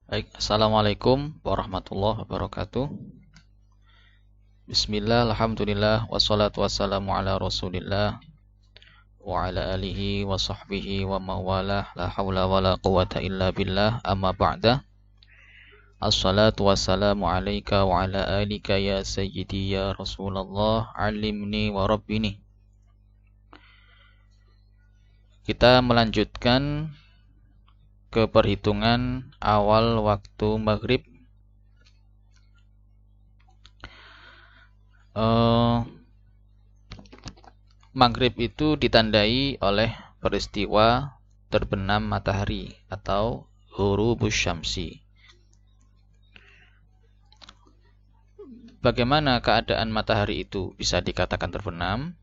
Baik, Assalamualaikum warahmatullahi wabarakatuh. Bismillah, alhamdulillah, wassalatu wassalamu ala rasulillah wa ala alihi wa sahbihi wa mawalah, la hawla wa la quwata illa billah, amma ba'da. Assalatu wassalamu alaika wa ala alika ya sayyidi ya Rasulullah, alimni wa rabbini. Kita melanjutkan ke perhitungan awal waktu maghrib. Maghrib itu ditandai oleh peristiwa terbenam matahari atau ghurubus syamsi. Bagaimana keadaan matahari itu bisa dikatakan terbenam?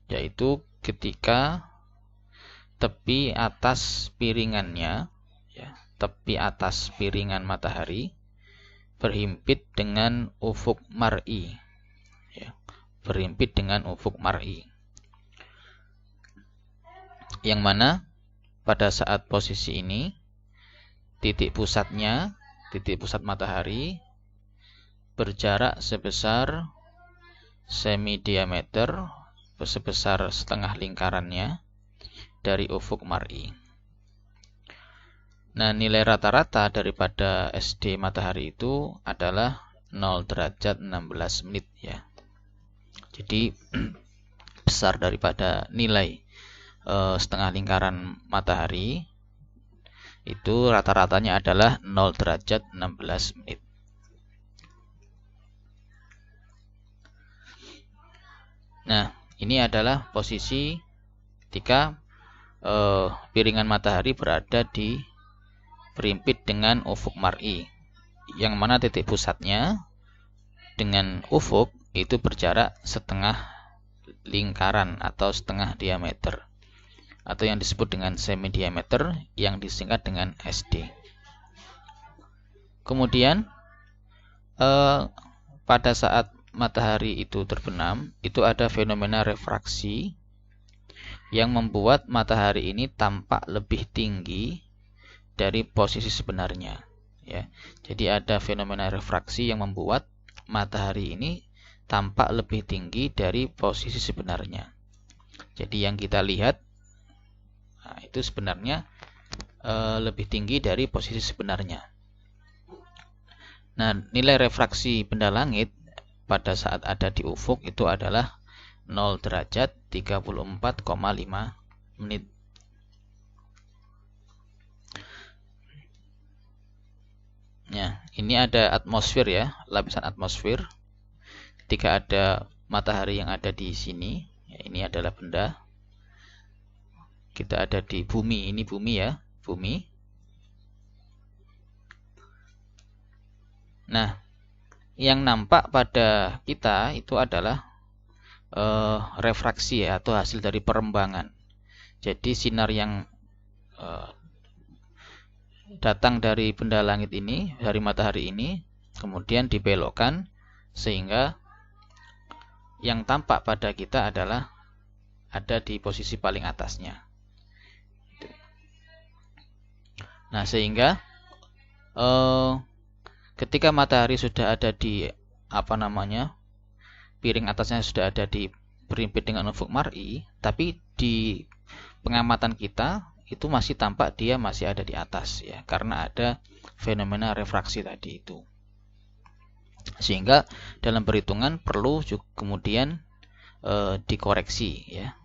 Yaitu ketika tepi atas piringannya, tepi atas piringan matahari berhimpit dengan ufuk mar'i, berhimpit dengan ufuk mar'i, yang mana pada saat posisi ini titik pusat matahari berjarak sebesar semi diameter, sebesar setengah lingkarannya dari ufuk mar'i. Nah, nilai rata-rata daripada SD matahari itu adalah 0 derajat 16 menit ya. Jadi besar daripada nilai setengah lingkaran matahari itu rata-ratanya adalah 0 derajat 16 menit. Nah, ini adalah posisi ketika piringan matahari berada di berhimpit dengan ufuk mar'i, yang mana titik pusatnya dengan ufuk itu berjarak setengah lingkaran atau setengah diameter, atau yang disebut dengan semi diameter, yang disingkat dengan SD. Kemudian pada saat matahari itu terbenam, itu ada fenomena refraksi yang membuat matahari ini tampak lebih tinggi dari posisi sebenarnya, ya. Jadi ada fenomena refraksi yang membuat matahari ini tampak lebih tinggi dari posisi sebenarnya. Jadi yang kita lihat, itu sebenarnya lebih tinggi dari posisi sebenarnya. Nah, nilai refraksi benda langit pada saat ada di ufuk itu adalah 0 derajat 34,5 menit. Ya, ini ada atmosfer ya, lapisan atmosfer. Ketika ada matahari yang ada di sini, ya, ini adalah benda. Kita ada di bumi, ini bumi ya, bumi. Nah, yang nampak pada kita itu adalah refraksi ya, atau hasil dari perembangan. Jadi sinar yang datang dari benda langit ini, dari matahari ini, kemudian dibelokkan sehingga yang tampak pada kita adalah ada di posisi paling atasnya. Nah, sehingga ketika matahari sudah ada di piring atasnya sudah ada di berhimpit dengan ufuk mar'i, tapi di pengamatan kita itu masih tampak dia masih ada di atas ya, karena ada fenomena refraksi tadi itu. Sehingga dalam perhitungan perlu juga kemudian dikoreksi ya.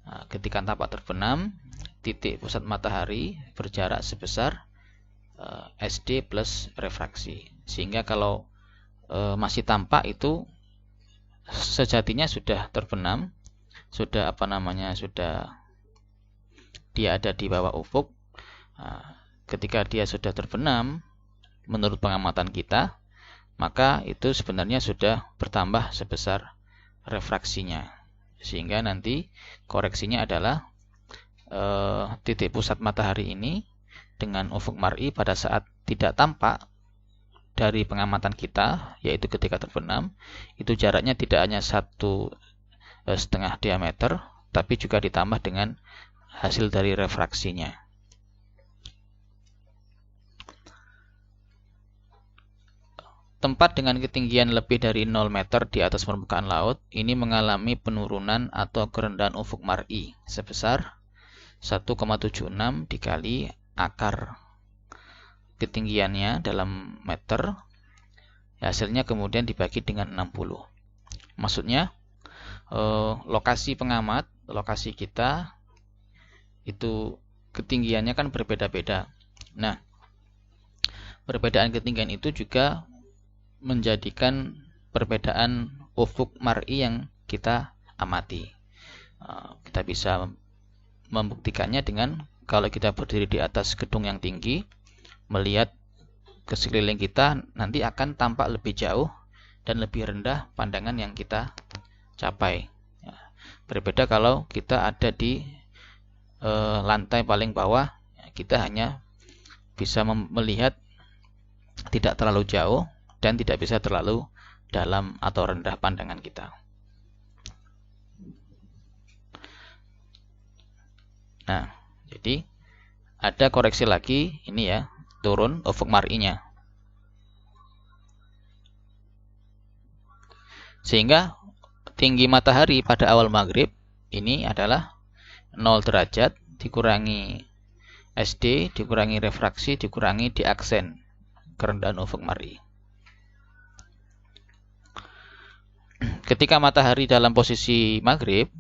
Nah, ketika tampak terbenam, titik pusat matahari berjarak sebesar SD plus refraksi. Sehingga kalau masih tampak itu sejatinya sudah terbenam, sudah sudah dia ada di bawah ufuk. Ketika dia sudah terbenam menurut pengamatan kita, maka itu sebenarnya sudah bertambah sebesar refraksinya, sehingga nanti koreksinya adalah titik pusat matahari ini dengan ufuk mar'i pada saat tidak tampak dari pengamatan kita, yaitu ketika terbenam, itu jaraknya tidak hanya 1,5 diameter, tapi juga ditambah dengan hasil dari refraksinya. tempat dengan ketinggian lebih dari 0 meter di atas permukaan laut ini mengalami penurunan atau kerendahan ufuk mar'i sebesar 1,76 dikali akar ketinggiannya dalam meter. Hasilnya kemudian dibagi dengan 60. Maksudnya lokasi pengamat, lokasi kita itu ketinggiannya kan berbeda-beda. Nah, perbedaan ketinggian itu juga menjadikan perbedaan ufuk mar'i yang kita amati. Kita bisa membuktikannya dengan kalau kita berdiri di atas gedung yang tinggi, melihat ke sekeliling kita nanti akan tampak lebih jauh dan lebih rendah pandangan yang kita capai. Berbeda kalau kita ada di lantai paling bawah, kita hanya bisa melihat tidak terlalu jauh dan tidak bisa terlalu dalam atau rendah pandangan kita. Nah, jadi ada koreksi lagi, ini ya, turun ufuk mar'inya. Sehingga tinggi matahari pada awal maghrib ini adalah 0 derajat dikurangi SD, dikurangi refraksi, dikurangi diaksen kerendahan ufuk mar'i. Ketika matahari dalam posisi maghrib,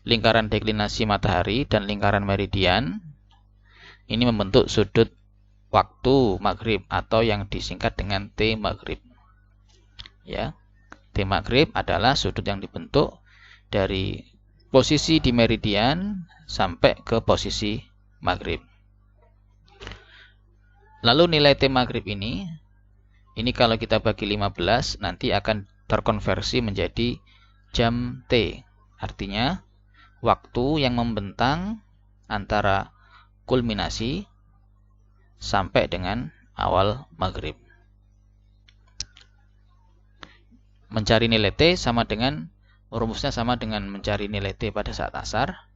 lingkaran deklinasi matahari dan lingkaran meridian ini membentuk sudut waktu maghrib atau yang disingkat dengan T maghrib. Ya, T maghrib adalah sudut yang dibentuk dari posisi di meridian sampai ke posisi maghrib. Lalu nilai T maghrib ini kalau kita bagi 15 nanti akan terkonversi menjadi jam T. Artinya waktu yang membentang antara kulminasi sampai dengan awal maghrib. Mencari nilai T rumusnya sama dengan mencari nilai T pada saat asar,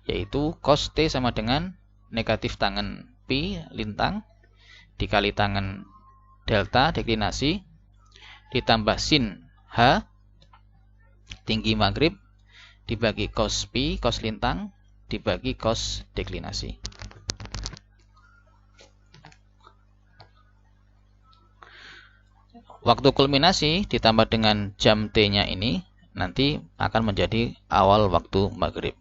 yaitu cos T sama dengan negatif tangen pi lintang dikali tangen delta deklinasi ditambah sin H tinggi maghrib dibagi cos pi cos lintang dibagi cos deklinasi. Waktu kulminasi ditambah dengan jam T-nya ini nanti akan menjadi awal waktu maghrib.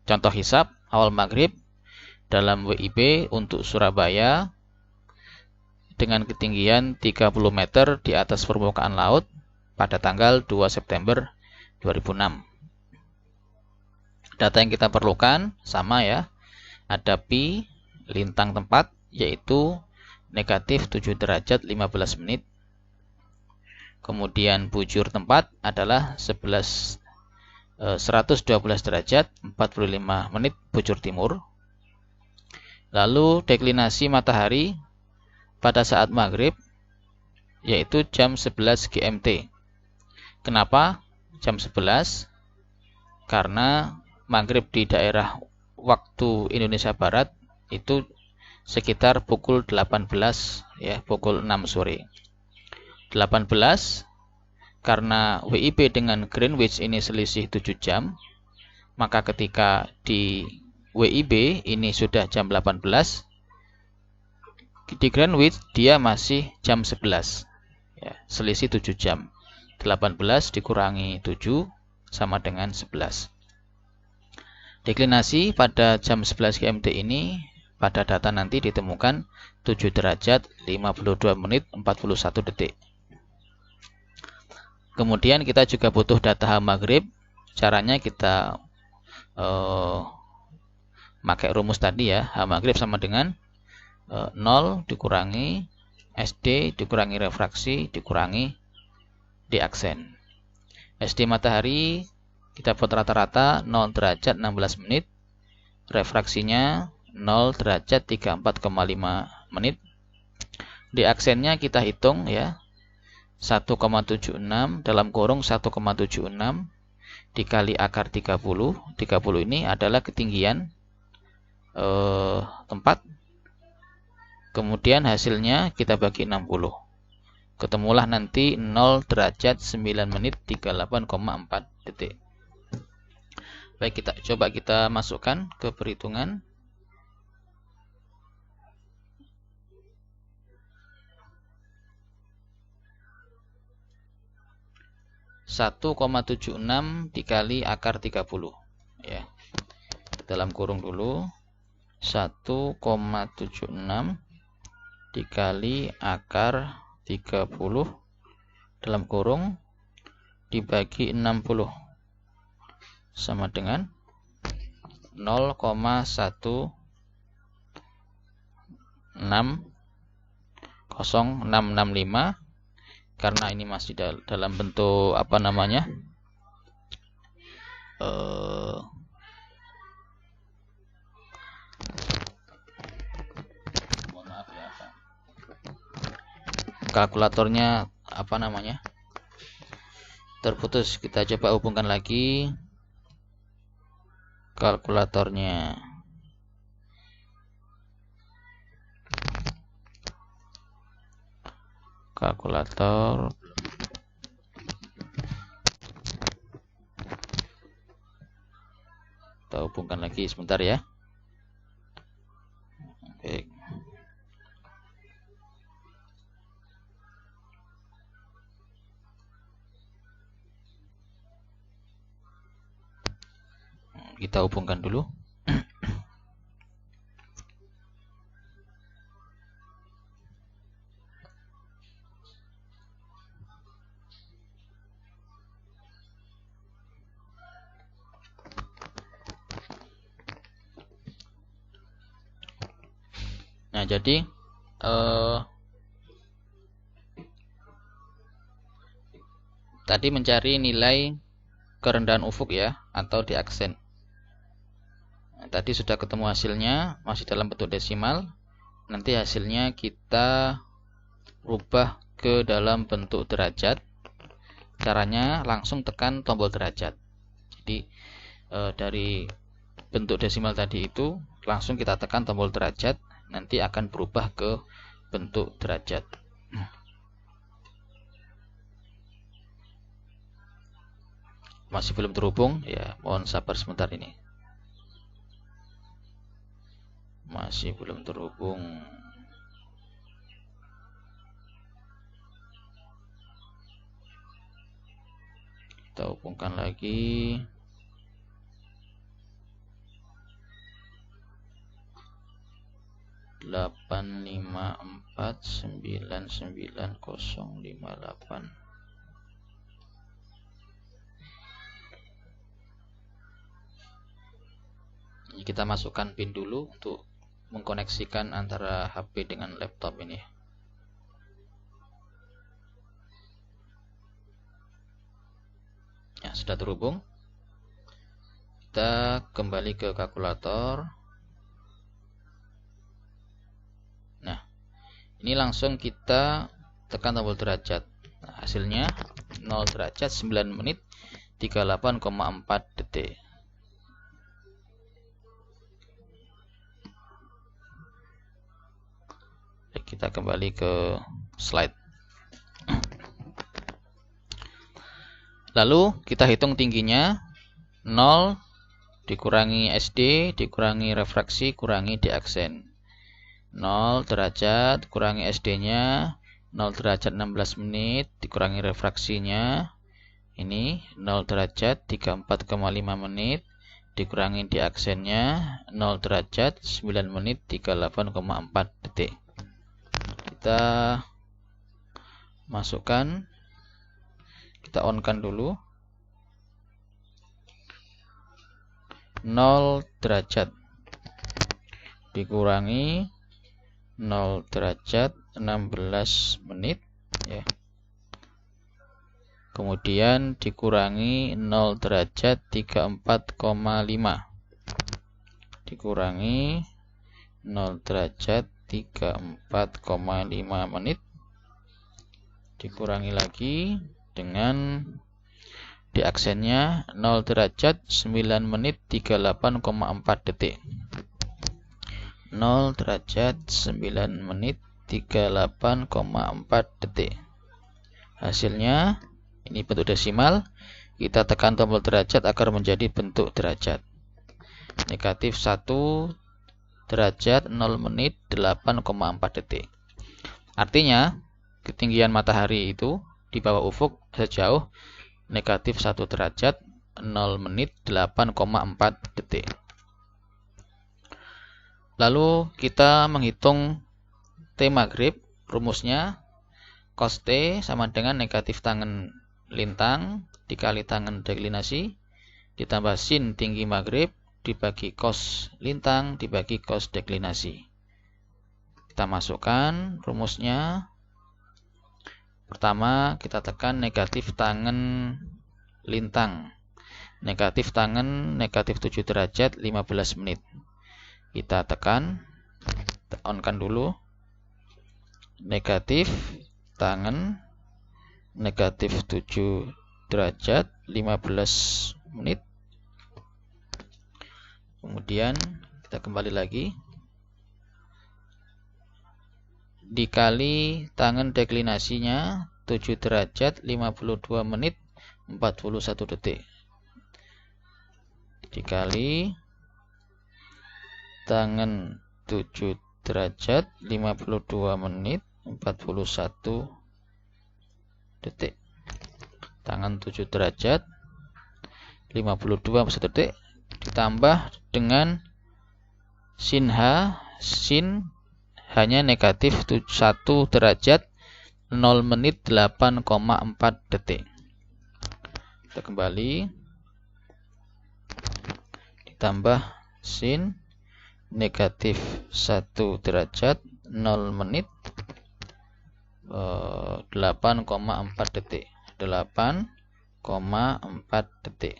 Contoh hisab awal maghrib dalam WIB untuk Surabaya dengan ketinggian 30 meter di atas permukaan laut pada tanggal 2 September 2006. Data yang kita perlukan sama ya, ada pi lintang tempat yaitu negatif 7 derajat 15 menit. Kemudian bujur tempat adalah 112 derajat 45 menit bujur timur. Lalu deklinasi matahari pada saat maghrib yaitu jam 11 GMT. Kenapa jam 11? Karena maghrib di daerah waktu Indonesia Barat itu sekitar pukul 18 ya, pukul 6 sore. 18 karena WIB dengan Greenwich ini selisih 7 jam, maka ketika di WIB ini sudah jam 18, di Greenwich dia masih jam 11 ya, selisih 7 jam. 18 dikurangi 7 sama dengan 11. Deklinasi pada jam 11 GMT ini pada data nanti ditemukan 7 derajat 52 menit 41 detik. Kemudian kita juga butuh data H maghrib. Caranya kita pakai rumus tadi ya. H maghrib sama dengan 0 dikurangi SD dikurangi refraksi dikurangi diaksen. SD matahari kita buat rata-rata 0 derajat 16 menit. Refraksinya 0 derajat 34,5 menit. Diaksennya kita hitung ya. 1,76 dalam kurung 1,76 dikali akar 30. 30 ini adalah ketinggian tempat. Kemudian hasilnya kita bagi 60. Ketemulah nanti 0 derajat 9 menit 38,4 detik. Baik, coba kita masukkan ke perhitungan. Satu 1,76 dikali akar 30 ya. Dalam kurung dulu 1,76 dikali akar 30 dalam kurung dibagi 60 sama dengan 0,1600665. Karena ini masih dalam bentuk apa namanya, mohon maaf ya, kalkulatornya apa namanya terputus. Kita coba hubungkan lagi kalkulatornya. Kalkulator kita hubungkan lagi sebentar ya. Oke. Kita hubungkan dulu. Nah, jadi tadi mencari nilai kerendahan ufuk ya, atau di aksen. Nah, tadi sudah ketemu hasilnya, masih dalam bentuk desimal. Nanti hasilnya kita rubah ke dalam bentuk derajat. Caranya langsung tekan tombol derajat. Jadi dari bentuk desimal tadi itu langsung kita tekan tombol derajat, nanti akan berubah ke bentuk derajat. Masih belum terhubung ya, mohon sabar sebentar ini. Masih belum terhubung. Kita hubungkan lagi. Delapan lima empat 99058. Ini kita masukkan pin dulu untuk mengkoneksikan antara HP dengan laptop ini. Ya, sudah terhubung. Kita kembali ke kalkulator. Nah, ini langsung kita tekan tombol derajat. Nah, hasilnya 0 derajat 9 menit 38,4 detik. Kita kembali ke slide. Lalu kita hitung tingginya. 0 dikurangi SD dikurangi refraksi kurangi diaksen. 0 derajat kurangi SD-nya, 0 derajat 16 menit dikurangi refraksinya. Ini 0 derajat 34,5 menit dikurangi diaksennya, 0 derajat 9 menit 38,4 detik. Kita masukkan, kita on-kan dulu. 0 derajat dikurangi 0 derajat 16 menit ya. Kemudian dikurangi 0 derajat 34,5 dikurangi 0 derajat 34,5 menit dikurangi lagi dengan diaksennya 0 derajat 9 menit 38,4 detik. 0 derajat 9 menit 38,4 detik. Hasilnya ini bentuk desimal. Kita tekan tombol derajat agar menjadi bentuk derajat. Negatif 1 derajat 0 menit 8,4 detik. Artinya ketinggian matahari itu di bawah ufuk sejauh negatif 1 derajat 0 menit 8,4 detik. Lalu kita menghitung T maghrib. Rumusnya cos T sama dengan negatif tangen lintang dikali tangen deklinasi ditambah sin tinggi maghrib dibagi cos lintang dibagi cos deklinasi. Kita masukkan rumusnya. Pertama kita tekan negatif tangen lintang. Negatif tangen negatif 7 derajat 15 menit. Kita tekan, on-kan dulu. Negatif tangen negatif 7 derajat 15 menit. Kemudian kita kembali lagi. Dikali tangen deklinasinya 7 derajat 52 menit 41 detik. Dikali tangen 7 derajat 52 menit 41 detik. Tangan 7 derajat 52 detik ditambah dengan sin H. Sin hanya negatif 1 derajat 0 menit 8,4 detik. Kita kembali. Ditambah sin negatif 1 derajat 0 menit 8,4 detik. 8,4 detik.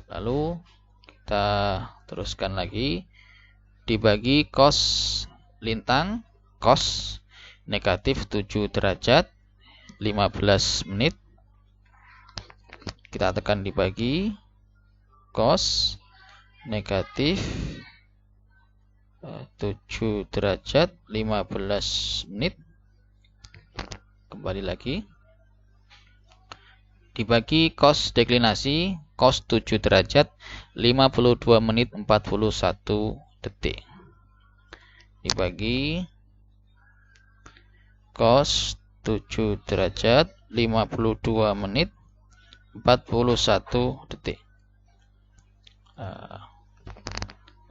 Lalu kita teruskan lagi. Dibagi cos lintang, cos negatif 7 derajat 15 menit. Kita tekan dibagi cos negatif 7 derajat 15 menit. Kembali lagi. Dibagi cos deklinasi, cos 7 derajat 52 menit 41 detik. Dibagi cos 7 derajat 52 menit 41 detik.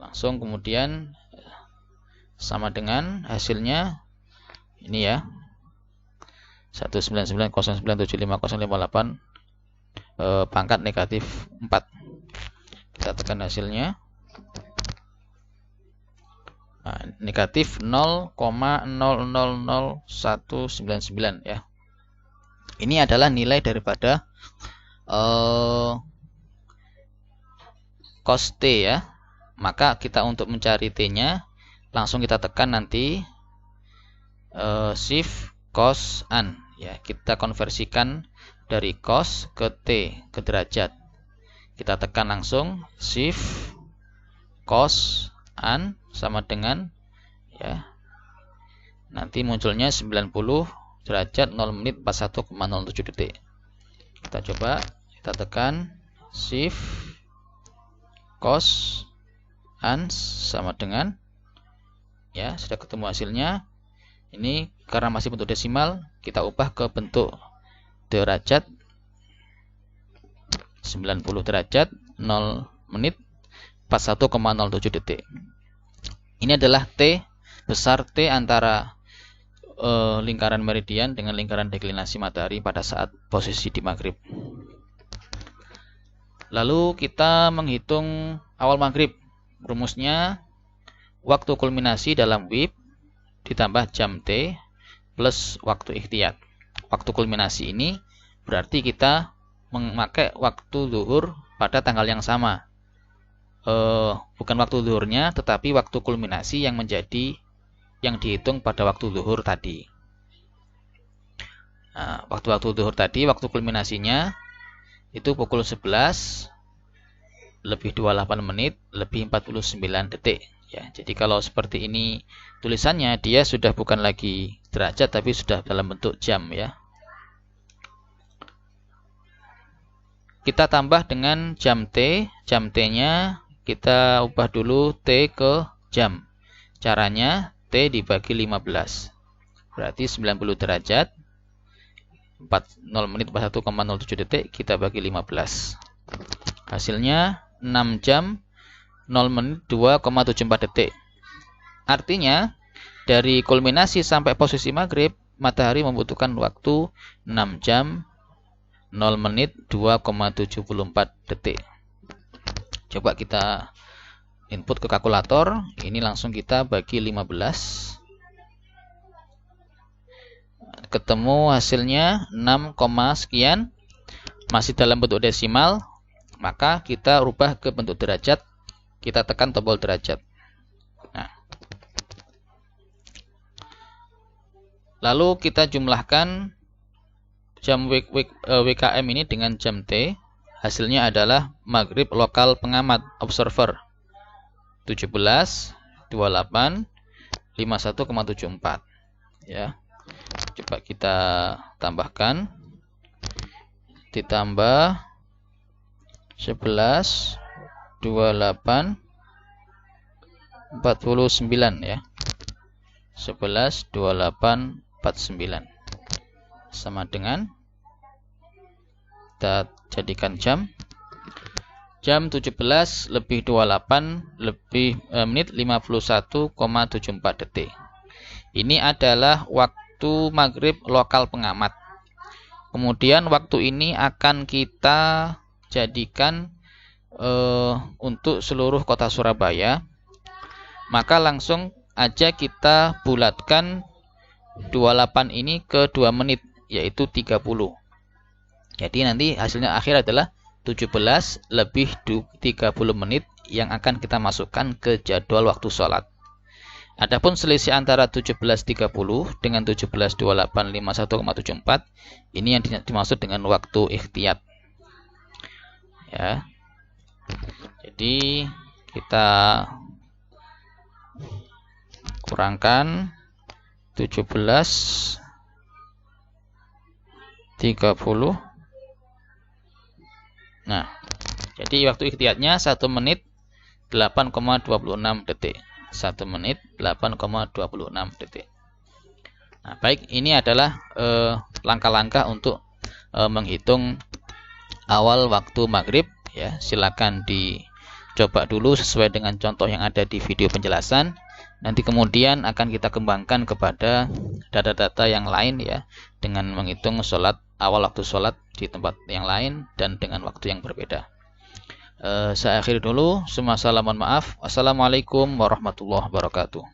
Langsung kemudian sama dengan hasilnya ini ya, 199097508 pangkat negatif 4. Kita tekan hasilnya. Negatif 0,000199 ya. Ini adalah nilai daripada cos T ya. Maka kita untuk mencari T-nya langsung kita tekan nanti shift cos an ya. Kita konversikan dari cos ke T ke derajat. Kita tekan langsung shift cos an sama dengan ya. Nanti munculnya 90 derajat 0 menit 41,07 detik. Kita coba, kita tekan shift cos an sama dengan ya, sudah ketemu hasilnya. Ini karena masih bentuk desimal, kita ubah ke bentuk derajat. 90 derajat 0 menit 41,07 detik. Ini adalah T besar T antara lingkaran meridian dengan lingkaran deklinasi matahari pada saat posisi di maghrib. Lalu kita menghitung awal maghrib. Rumusnya waktu kulminasi dalam WIB ditambah jam T plus waktu ikhtiyat. Waktu kulminasi ini berarti kita memakai waktu zuhur pada tanggal yang sama. Bukan waktu zuhurnya, tetapi waktu kulminasi yang dihitung pada waktu zuhur tadi. Nah, waktu zuhur tadi, waktu kulminasinya itu pukul 11 lebih 28 menit lebih 49 detik Ya, jadi kalau seperti ini tulisannya, dia sudah bukan lagi derajat tapi sudah dalam bentuk jam ya. Kita tambah dengan jam T. Jam T-nya kita ubah dulu T ke jam. Caranya T dibagi 15. Berarti 90 derajat 40 menit 41,07 detik kita bagi 15. Hasilnya 6 jam 0 menit 2,74 detik. Artinya dari kulminasi sampai posisi maghrib, matahari membutuhkan waktu 6 jam 0 menit 2,74 detik. Coba kita input ke kalkulator. Ini langsung kita bagi 15. Ketemu hasilnya 6, sekian. Masih dalam bentuk desimal. Maka kita rubah ke bentuk derajat. Kita tekan tombol derajat. Nah. Lalu kita jumlahkan jam WKM ini dengan jam T. Hasilnya adalah maghrib lokal pengamat observer 17, 28, 51,74 ya. Coba kita tambahkan. Ditambah 11, 28, 49 ya. 11, 28, 49 sama dengan, kita jadikan jam 17 lebih 28 lebih menit 51,74 detik. Ini adalah waktu maghrib lokal pengamat. Kemudian waktu ini akan kita jadikan untuk seluruh kota Surabaya. Maka langsung aja kita bulatkan 28 ini ke 2 menit, yaitu 30. Jadi nanti hasilnya akhir adalah 17 lebih 30 menit yang akan kita masukkan ke jadwal waktu sholat. Adapun selisih antara 17.30 dengan 17.28 51,74 ini yang dimaksud dengan waktu ikhtiyat. Ya. Jadi kita kurangkan 17.30. Nah, jadi waktu ikhtiyatnya 1 menit 8,26 detik. 1 menit 8,26 detik. Nah, baik, ini adalah langkah-langkah untuk menghitung awal waktu maghrib ya. Silakan dicoba dulu sesuai dengan contoh yang ada di video penjelasan. Nanti kemudian akan kita kembangkan kepada data-data yang lain ya, dengan menghitung awal waktu sholat di tempat yang lain dan dengan waktu yang berbeda. Saya akhiri dulu. Semua salam, mohon maaf. Wassalamualaikum warahmatullahi wabarakatuh.